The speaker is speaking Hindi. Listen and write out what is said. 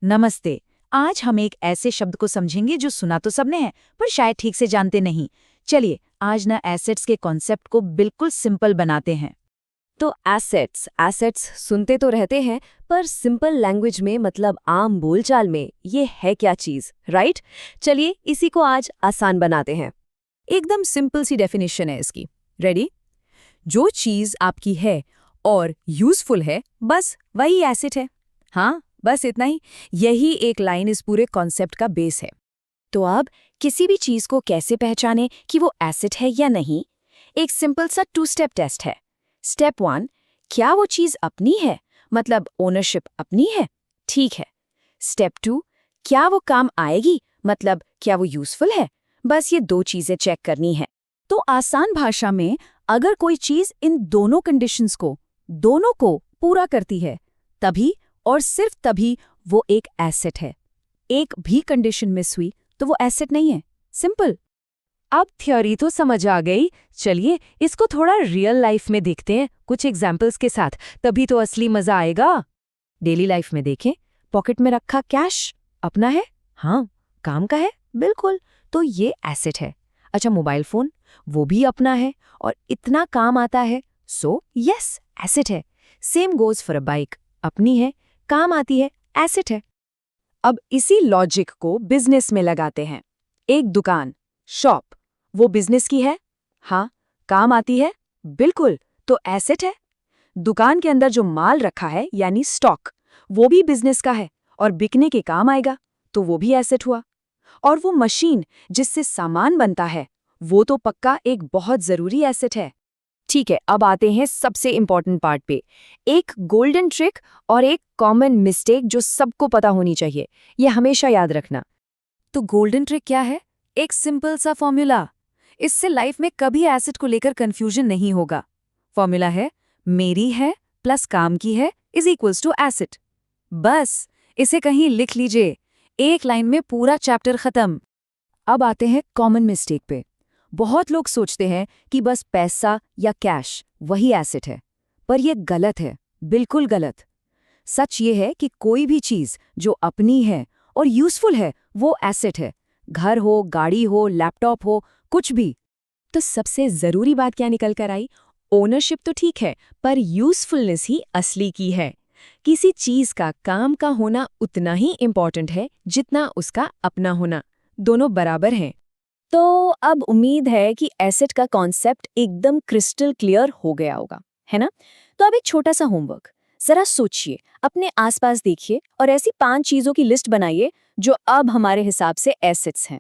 नमस्ते। आज हम एक ऐसे शब्द को समझेंगे जो सुना तो सबने है पर शायद ठीक से जानते नहीं। चलिए आज ना एसेट्स के कॉन्सेप्ट को बिल्कुल सिंपल बनाते हैं। तो एसेट्स एसेट्स सुनते तो रहते हैं, पर सिंपल लैंग्वेज में मतलब आम बोलचाल में ये है क्या चीज, राइट? चलिए इसी को आज आसान बनाते हैं। एकदम सिंपल सी डेफिनेशन है इसकी। रेडी? जो चीज आपकी है और यूजफुल है, बस वही एसेट है। हाँ, बस इतना ही। यही एक लाइन इस पूरे कॉन्सेप्ट का बेस है। तो अब किसी भी चीज को कैसे पहचाने कि वो एसेट है या नहीं? एक सिंपल सा 2 स्टेप टेस्ट है। स्टेप 1, क्या वो चीज अपनी है, मतलब ओनरशिप अपनी है? ठीक है। स्टेप 2, क्या वो काम आएगी, मतलब क्या वो यूजफुल है? बस ये 2 चीजें चेक करनी है। तो आसान भाषा में, अगर कोई चीज इन दोनों कंडीशंस को, दोनों को पूरा करती है, तभी और सिर्फ तभी वो एक एसेट है। एक भी कंडीशन मिस हुई तो वो एसेट नहीं है। सिंपल। अब थ्योरी तो समझ आ गई, चलिए इसको थोड़ा रियल लाइफ में देखते हैं, कुछ एग्जाम्पल्स के साथ, तभी तो असली मजा आएगा। डेली लाइफ में देखें, पॉकेट में रखा कैश अपना है? हाँ। काम का है? बिल्कुल, तो ये एसेट है। अच्छा, मोबाइल फोन, वो भी अपना है और इतना काम आता है, सो यस, एसेट है। Same goes for a bike, अपनी है, काम आती है, एसेट है। अब इसी लॉजिक को बिजनेस में लगाते हैं। एक दुकान, शॉप, वो बिजनेस की है? हाँ। काम आती है? बिल्कुल, तो एसेट है। दुकान के अंदर जो माल रखा है यानी स्टॉक, वो भी बिजनेस का है और बिकने के काम आएगा, तो वो भी एसेट हुआ। और वो मशीन जिससे सामान बनता है, वो तो पक्का एक बहुत जरूरी एसेट है। ठीक है, अब आते हैं सबसे इंपॉर्टेंट पार्ट पे। एक गोल्डन ट्रिक और एक कॉमन मिस्टेक जो सबको पता होनी चाहिए, ये हमेशा याद रखना। तो गोल्डन ट्रिक क्या है? एक सिंपल सा फॉर्मूला। इससे लाइफ में कभी एसेट को लेकर कंफ्यूजन नहीं होगा। फॉर्मूला है, मेरी है प्लस काम की है इज इक्वल्स टू एसेट। बस इसे कहीं लिख लीजिए, एक लाइन में पूरा चैप्टर खत्म। अब आते हैं कॉमन मिस्टेक पे। बहुत लोग सोचते हैं कि बस पैसा या कैश वही एसेट है, पर यह गलत है, बिल्कुल गलत। सच ये है कि कोई भी चीज जो अपनी है और यूजफुल है, वो एसेट है। घर हो, गाड़ी हो, लैपटॉप हो, कुछ भी। तो सबसे जरूरी बात क्या निकल कर आई? ओनरशिप तो ठीक है, पर यूजफुलनेस ही असली की है। किसी चीज का काम का होना उतना ही इम्पॉर्टेंट है जितना उसका अपना होना। दोनों बराबर हैं। तो अब उम्मीद है कि एसेट का कॉन्सेप्ट एकदम क्रिस्टल क्लियर हो गया होगा, है ना? तो अब एक छोटा सा होमवर्क। जरा सोचिए, अपने आसपास देखिए और ऐसी 5 चीजों की लिस्ट बनाइए जो अब हमारे हिसाब से एसेट्स हैं।